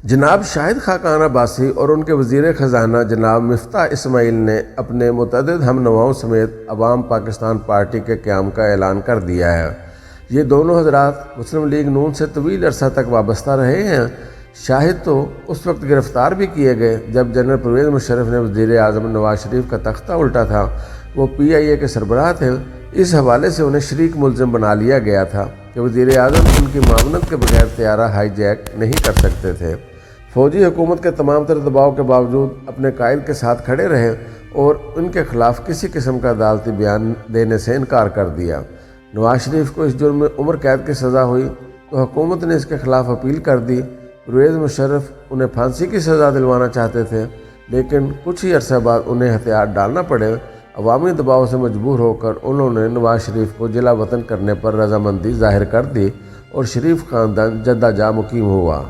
جناب شاہد خاقان عباسی اور ان کے وزیر خزانہ جناب مفتاح اسماعیل نے اپنے متعدد ہم نواؤں سمیت عوام پاکستان پارٹی کے قیام کا اعلان کر دیا ہے۔ یہ دونوں حضرات مسلم لیگ نون سے طویل عرصہ تک وابستہ رہے ہیں۔ شاہد تو اس وقت گرفتار بھی کیے گئے جب جنرل پرویز مشرف نے وزیر اعظم نواز شریف کا تختہ الٹا تھا۔ وہ PIA کے سربراہ تھے۔ اس حوالے سے انہیں شریک ملزم بنا لیا گیا تھا کہ وزیر اعظم ان کی معاونت کے بغیر طیارہ ہائی جیک نہیں کر سکتے تھے۔ فوجی حکومت کے تمام تر دباؤ کے باوجود اپنے قائد کے ساتھ کھڑے رہے اور ان کے خلاف کسی قسم کا عدالتی بیان دینے سے انکار کر دیا۔ نواز شریف کو اس جرم میں عمر قید کی سزا ہوئی تو حکومت نے اس کے خلاف اپیل کر دی۔ پرویز مشرف انہیں پھانسی کی سزا دلوانا چاہتے تھے، لیکن کچھ ہی عرصہ بعد انہیں ہتھیار ڈالنا پڑے۔ عوامی دباؤ سے مجبور ہو کر انہوں نے نواز شریف کو جلا وطن کرنے پر رضامندی ظاہر کر دی اور شریف خاندان جدہ جا مقیم ہوا۔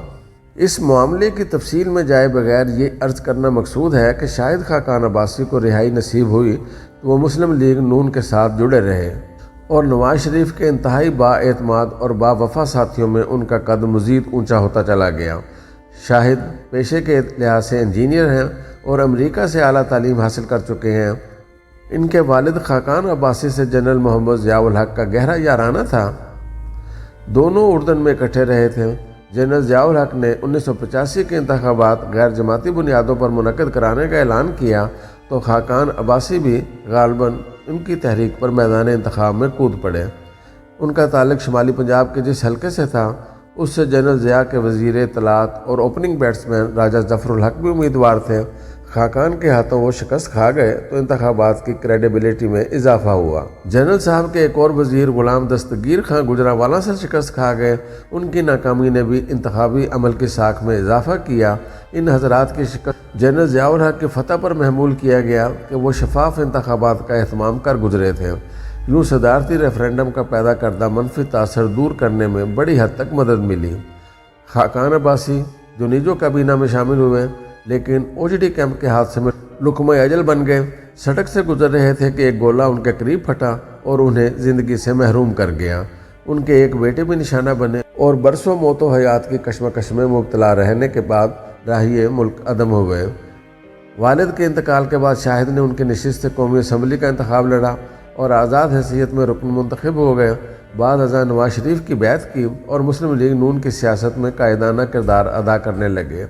اس معاملے کی تفصیل میں جائے بغیر یہ عرض کرنا مقصود ہے کہ شاہد خاقان عباسی کو رہائی نصیب ہوئی تو وہ مسلم لیگ نون کے ساتھ جڑے رہے اور نواز شریف کے انتہائی با اعتماد اور با وفا ساتھیوں میں ان کا قد مزید اونچا ہوتا چلا گیا۔ شاہد پیشے کے لحاظ سے انجینئر ہیں اور امریکہ سے اعلیٰ تعلیم حاصل کر چکے ہیں۔ ان کے والد خاقان عباسی سے جنرل محمد ضیاء الحق کا گہرا یارانہ تھا۔ دونوں اردن میں اکٹھے رہے تھے۔ جنرل ضیاء الحق نے 1985 کے انتخابات غیر جماعتی بنیادوں پر منعقد کرانے کا اعلان کیا تو خاقان عباسی بھی غالباً ان کی تحریک پر میدان انتخاب میں کود پڑے۔ ان کا تعلق شمالی پنجاب کے جس حلقے سے تھا اس سے جنرل ضیاء کے وزیر اطلاعات اور اوپننگ بیٹسمین راجہ ظفر الحق بھی امیدوار تھے۔ خاقان کے ہاتھوں وہ شکست کھا گئے تو انتخابات کی کریڈیبلٹی میں اضافہ ہوا۔ جنرل صاحب کے ایک اور وزیر غلام دستگیر خان گجرانوالہ سے شکست کھا گئے۔ ان کی ناکامی نے بھی انتخابی عمل کی ساکھ میں اضافہ کیا۔ ان حضرات کی شکست جنرل ضیاء الحق کی فتح پر محمول کیا گیا کہ وہ شفاف انتخابات کا اہتمام کر گزرے تھے۔ یوں صدارتی ریفرینڈم کا پیدا کردہ منفی تاثر دور کرنے میں بڑی حد تک مدد ملی۔ خاقان عباسی جو نیجو کابینہ میں شامل ہوئے لیکن OGD کیمپ کے حادثے میں لقمہ اجل بن گئے۔ سڑک سے گزر رہے تھے کہ ایک گولہ ان کے قریب پھٹا اور انہیں زندگی سے محروم کر گیا۔ ان کے ایک بیٹے بھی نشانہ بنے اور برسوں موت و حیات کی کشمکش میں مبتلا رہنے کے بعد راہی ملک عدم ہو گئے۔ والد کے انتقال کے بعد شاہد نے ان کی نشست سے قومی اسمبلی کا انتخاب لڑا اور آزاد حیثیت میں رکن منتخب ہو گئے۔ بعد ازاں نواز شریف کی بیعت کی اور مسلم لیگ نون کی سیاست میں قائدانہ کردار ادا کرنے لگے۔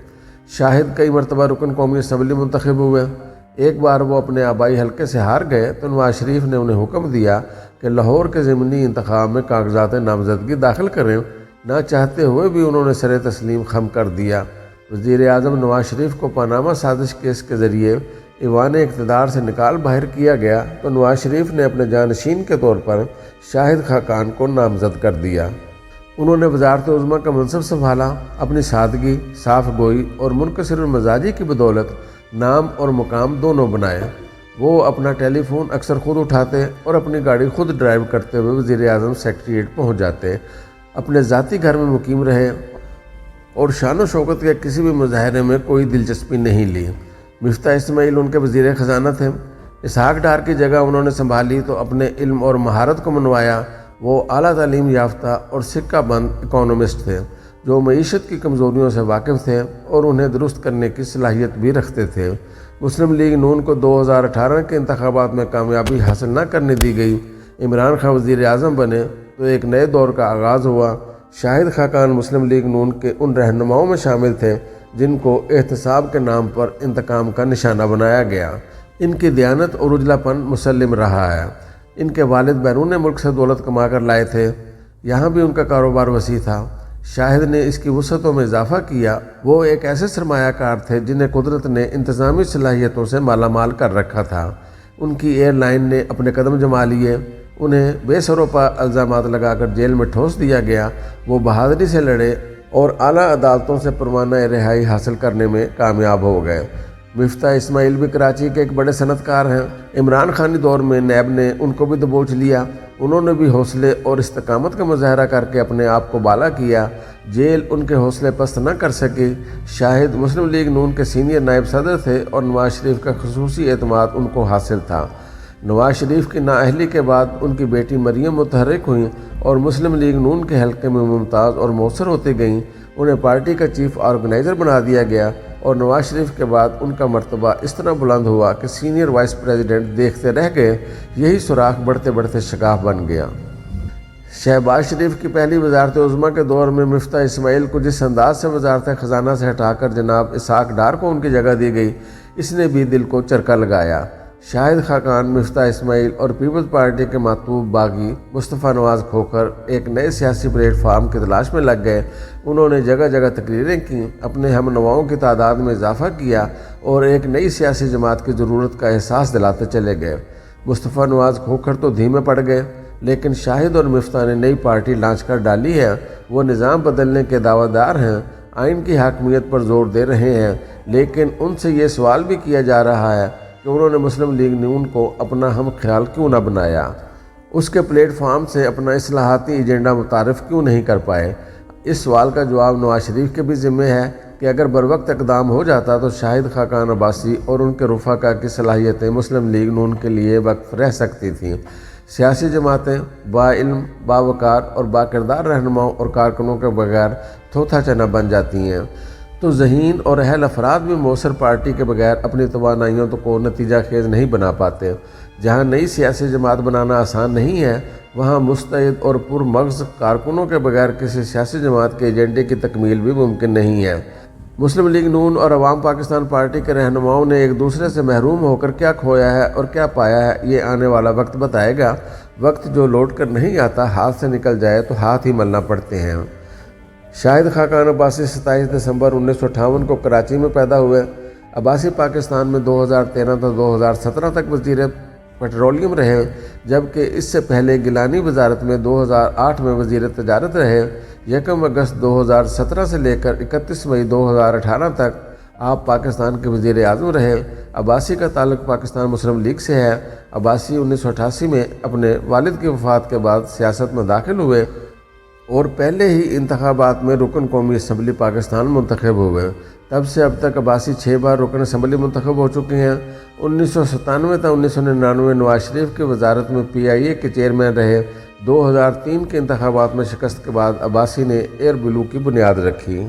شاہد کئی مرتبہ رکن قومی اسمبلی منتخب ہوئے۔ ایک بار وہ اپنے آبائی حلقے سے ہار گئے تو نواز شریف نے انہیں حکم دیا کہ لاہور کے ضمنی انتخاب میں کاغذات نامزدگی داخل کریں۔ نہ چاہتے ہوئے بھی انہوں نے سر تسلیم خم کر دیا۔ وزیر اعظم نواز شریف کو پاناما سازش کیس کے ذریعے ایوان اقتدار سے نکال باہر کیا گیا تو نواز شریف نے اپنے جانشین کے طور پر شاہد خاقان کو نامزد کر دیا۔ انہوں نے وزارت عظمیٰ کا منصب سنبھالا۔ اپنی سادگی، صاف گوئی اور منکسر المزاجی کی بدولت نام اور مقام دونوں بنائے۔ وہ اپنا ٹیلی فون اکثر خود اٹھاتے اور اپنی گاڑی خود ڈرائیو کرتے ہوئے وزیر اعظم سیکریٹریٹ پہنچ جاتے۔ اپنے ذاتی گھر میں مقیم رہے اور شان و شوکت کے کسی بھی مظاہرے میں کوئی دلچسپی نہیں لی۔ مفتاح اسماعیل ان کے وزیر خزانہ تھے۔ اسحاق ڈار کی جگہ انہوں نے سنبھالی تو اپنے علم اور مہارت کو منوایا۔ وہ اعلیٰ تعلیم یافتہ اور سکہ بند اکانومسٹ تھے جو معیشت کی کمزوریوں سے واقف تھے اور انہیں درست کرنے کی صلاحیت بھی رکھتے تھے۔ مسلم لیگ نون کو 2018 کے انتخابات میں کامیابی حاصل نہ کرنے دی گئی۔ عمران خان وزیر اعظم بنے تو ایک نئے دور کا آغاز ہوا۔ شاہد خاقان مسلم لیگ نون کے ان رہنماؤں میں شامل تھے جن کو احتساب کے نام پر انتقام کا نشانہ بنایا گیا۔ ان کی دیانت اور اجلا پن مسلم رہا ہے۔ ان کے والد بیرون ملک سے دولت کما کر لائے تھے۔ یہاں بھی ان کا کاروبار وسیع تھا۔ شاہد نے اس کی وسعتوں میں اضافہ کیا۔ وہ ایک ایسے سرمایہ کار تھے جنہیں قدرت نے انتظامی صلاحیتوں سے مالا مال کر رکھا تھا۔ ان کی ایئر لائن نے اپنے قدم جما لیے۔ انہیں بے سروپا الزامات لگا کر جیل میں ٹھونس دیا گیا۔ وہ بہادری سے لڑے اور اعلیٰ عدالتوں سے پروانہ رہائی حاصل کرنے میں کامیاب ہو گئے۔ مفتاح اسماعیل بھی کراچی کے ایک بڑے صنعت کار ہیں۔ عمران خانی دور میں نیب نے ان کو بھی دبوچ لیا۔ انہوں نے بھی حوصلے اور استقامت کا مظاہرہ کر کے اپنے آپ کو بالا کیا۔ جیل ان کے حوصلے پست نہ کر سکی۔ شاہد مسلم لیگ نون کے سینئر نائب صدر تھے اور نواز شریف کا خصوصی اعتماد ان کو حاصل تھا۔ نواز شریف کی نااہلی کے بعد ان کی بیٹی مریم متحرک ہوئیں اور مسلم لیگ نون کے حلقے میں ممتاز اور مؤثر ہوتی گئیں۔ انہیں پارٹی کا چیف آرگنائزر بنا دیا گیا اور نواز شریف کے بعد ان کا مرتبہ اس طرح بلند ہوا کہ سینئر وائس پریزیڈنٹ دیکھتے رہ گئے، یہی سوراخ بڑھتے بڑھتے شگاف بن گیا۔ شہباز شریف کی پہلی وزارت عظمیٰ کے دور میں مفتاح اسماعیل کو جس انداز سے وزارت خزانہ سے ہٹا کر جناب اسحاق ڈار کو ان کی جگہ دی گئی، اس نے بھی دل کو چرکا لگایا۔ شاہد خاقان مفتاح اسماعیل اور پیپلز پارٹی کے محبوب باغی مصطفیٰ نواز کھوکھر ایک نئے سیاسی پلیٹ فارم کی تلاش میں لگ گئے۔ انہوں نے جگہ جگہ تقریریں کیں، اپنے ہم نواؤں کی تعداد میں اضافہ کیا اور ایک نئی سیاسی جماعت کی ضرورت کا احساس دلاتے چلے گئے۔ مصطفیٰ نواز کھوکھر تو دھیمے پڑ گئے، لیکن شاہد اور مفتاح نے نئی پارٹی لانچ کر ڈالی ہے۔ وہ نظام بدلنے کے دعویٰ دار ہیں، آئین کی حاکمیت پر زور دے رہے ہیں، لیکن ان سے یہ سوال بھی کیا جا رہا ہے کہ انہوں نے مسلم لیگ نون کو اپنا ہم خیال کیوں نہ بنایا، اس کے پلیٹ فارم سے اپنا اصلاحاتی ایجنڈا متعارف کیوں نہیں کر پائے۔ اس سوال کا جواب نواز شریف کے بھی ذمہ ہے کہ اگر بروقت اقدام ہو جاتا تو شاہد خاقان عباسی اور ان کے رفقا کی صلاحیتیں مسلم لیگ نون کے لیے وقف رہ سکتی تھیں۔ سیاسی جماعتیں با علم، باوقار اور با کردار رہنماؤں اور کارکنوں کے بغیر تھوتھا چنا بن جاتی ہیں، تو ذہین اور اہل افراد بھی مؤثر پارٹی کے بغیر اپنی توانائیوں کو نتیجہ خیز نہیں بنا پاتے۔ جہاں نئی سیاسی جماعت بنانا آسان نہیں ہے، وہاں مستعد اور پرمغز کارکنوں کے بغیر کسی سیاسی جماعت کے ایجنڈے کی تکمیل بھی ممکن نہیں ہے۔ مسلم لیگ نون اور عوام پاکستان پارٹی کے رہنماؤں نے ایک دوسرے سے محروم ہو کر کیا کھویا ہے اور کیا پایا ہے، یہ آنے والا وقت بتائے گا۔ وقت جو لوٹ کر نہیں آتا، ہاتھ سے نکل جائے تو ہاتھ ہی ملنا پڑتے ہیں۔ شاہد خاقان عباسی 27 دسمبر 1958 کو کراچی میں پیدا ہوئے۔ عباسی پاکستان میں 2013 تا 2017 تک وزیر پیٹرولیم رہے، جبکہ اس سے پہلے گیلانی وزارت میں 2008 میں وزیر تجارت رہے۔ 1 اگست 2017 سے لے کر 31 مئی 2018 تک آپ پاکستان کے وزیر اعظم رہے۔ عباسی کا تعلق پاکستان مسلم لیگ سے ہے۔ عباسی 1988 میں اپنے والد کی وفات کے بعد سیاست میں داخل ہوئے اور پہلے ہی انتخابات میں رکن قومی اسمبلی پاکستان منتخب ہوئے۔ تب سے اب تک عباسی 6 بار رکن اسمبلی منتخب ہو چکے ہیں۔ 1997 تا 1999 نواز شریف کی وزارت میں PIA کے چیئرمین رہے۔ 2003 کے انتخابات میں شکست کے بعد عباسی نے ایئر بلو کی بنیاد رکھی۔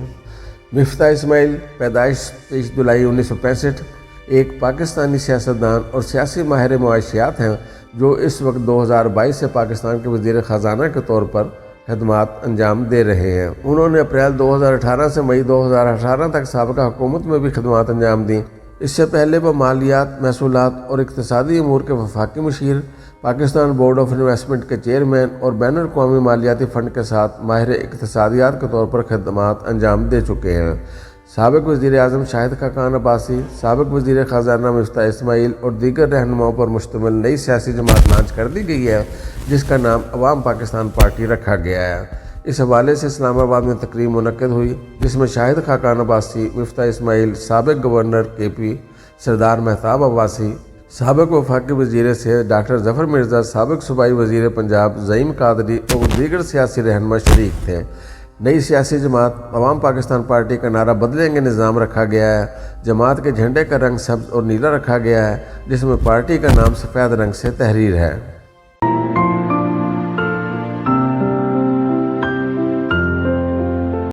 مفتاح اسماعیل پیدائش 23 جولائی 1965 ایک پاکستانی سیاستدان اور سیاسی ماہر معاشیات ہیں جو اس وقت 2022 سے پاکستان کے وزیر خزانہ کے طور پر خدمات انجام دے رہے ہیں۔ انہوں نے اپریل 2018 سے مئی 2018 تک سابقہ حکومت میں بھی خدمات انجام دیں۔ اس سے پہلے وہ مالیات، محصولات اور اقتصادی امور کے وفاقی مشیر، پاکستان بورڈ آف انویسٹمنٹ کے چیئرمین اور بین الاقوامی مالیاتی فنڈ کے ساتھ ماہر اقتصادیات کے طور پر خدمات انجام دے چکے ہیں۔ سابق وزیر اعظم شاہد خاقان عباسی، سابق وزیر خزانہ مفتاح اسماعیل اور دیگر رہنماؤں پر مشتمل نئی سیاسی جماعت لانچ کر دی گئی ہے، جس کا نام عوام پاکستان پارٹی رکھا گیا ہے۔ اس حوالے سے اسلام آباد میں تقریب منعقد ہوئی، جس میں شاہد خاقان عباسی، مفتاح اسماعیل، سابق گورنر KP سردار مہتاب عباسی، سابق وفاقی وزیر صحت ڈاکٹر ظفر مرزا، سابق صوبائی وزیر پنجاب زعیم قادری اور دیگر سیاسی رہنما شریک تھے۔ نئی سیاسی جماعت عوام پاکستان پارٹی کا نعرہ بدلیں گے نظام رکھا گیا ہے۔ جماعت کے جھنڈے کا رنگ سبز اور نیلا رکھا گیا ہے، جس میں پارٹی کا نام سفید رنگ سے تحریر ہے۔